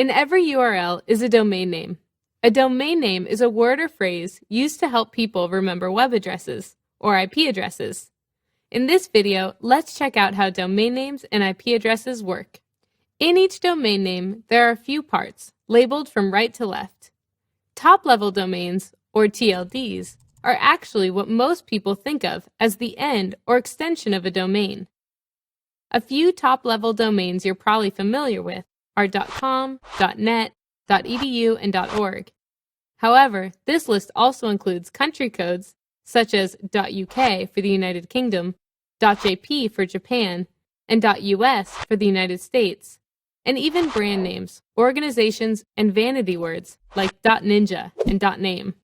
In every URL is a domain name. A domain name is a word or phrase used to help people remember web addresses, or IP addresses. In this video, let's check out how domain names and IP addresses work. In each domain name, there are a few parts, labeled from right to left. Top-level domains, or TLDs, are actually what most people think of as the end or extension of a domain. A few top-level domains you're probably familiar with are .com, .net, .edu, and .org. However, this list also includes country codes such as .uk for the United Kingdom, .jp for Japan, and .us for the United States, and even brand names, organizations, and vanity words like .ninja and .name.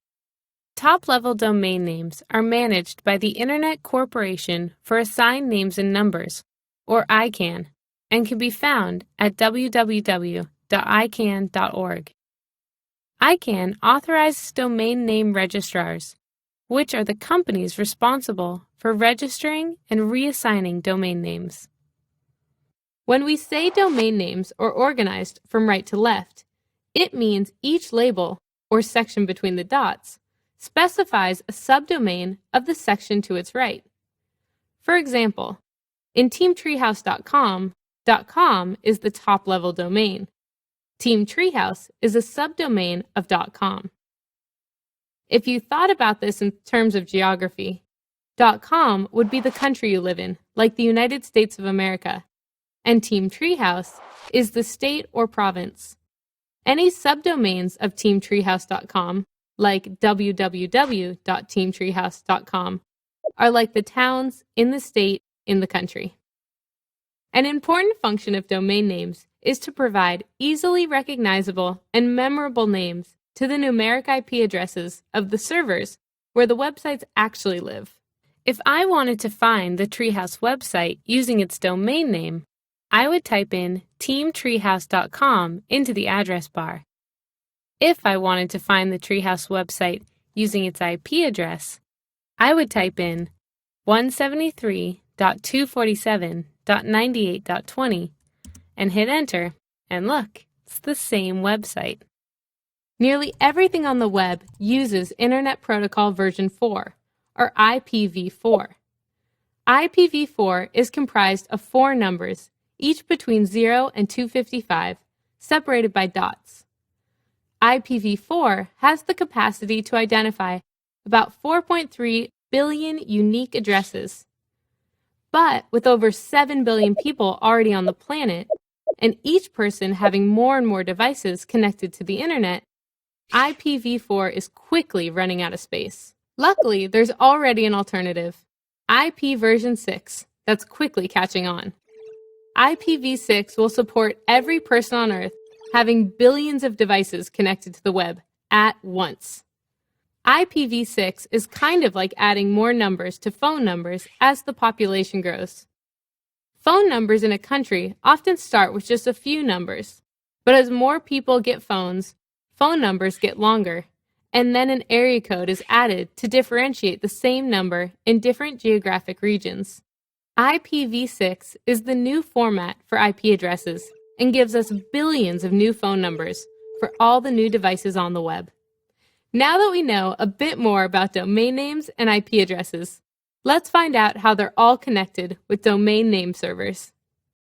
Top-level domain names are managed by the Internet Corporation for Assigned Names and Numbers, or ICANN, and can be found at www.icann.org. ICANN authorizes domain name registrars, which are the companies responsible for registering and reassigning domain names. When we say domain names are organized from right to left, it means each label, or section between the dots, specifies a subdomain of the section to its right. For example, in teamtreehouse.com, .com is the top-level domain. Team Treehouse is a subdomain of .com. If you thought about this in terms of geography, .com would be the country you live in, like the United States of America, and Team Treehouse is the state or province. Any subdomains of teamtreehouse.com, like www.teamtreehouse.com, are like the towns in the state in the country. An important function of domain names is to provide easily recognizable and memorable names to the numeric IP addresses of the servers where the websites actually live. If I wanted to find the Treehouse website using its domain name, I would type in teamtreehouse.com into the address bar. If I wanted to find the Treehouse website using its IP address, I would type in 173.247.98.20 and hit enter, and look, it's the same website. Nearly everything on the web uses Internet Protocol version 4, or IPv4. IPv4 is comprised of 4 numbers, each between 0 and 255, separated by dots. IPv4 has the capacity to identify about 4.3 billion unique addresses. But with over 7 billion people already on the planet, and each person having more and more devices connected to the internet, IPv4 is quickly running out of space. Luckily, there's already an alternative, IP version 6, that's quickly catching on. IPv6 will support every person on Earth having billions of devices connected to the web at once. IPv6 is kind of like adding more numbers to phone numbers as the population grows. Phone numbers in a country often start with just a few numbers, but as more people get phones, phone numbers get longer, and then an area code is added to differentiate the same number in different geographic regions. IPv6 is the new format for IP addresses and gives us billions of new phone numbers for all the new devices on the web. Now that we know a bit more about domain names and IP addresses, let's find out how they're all connected with domain name servers.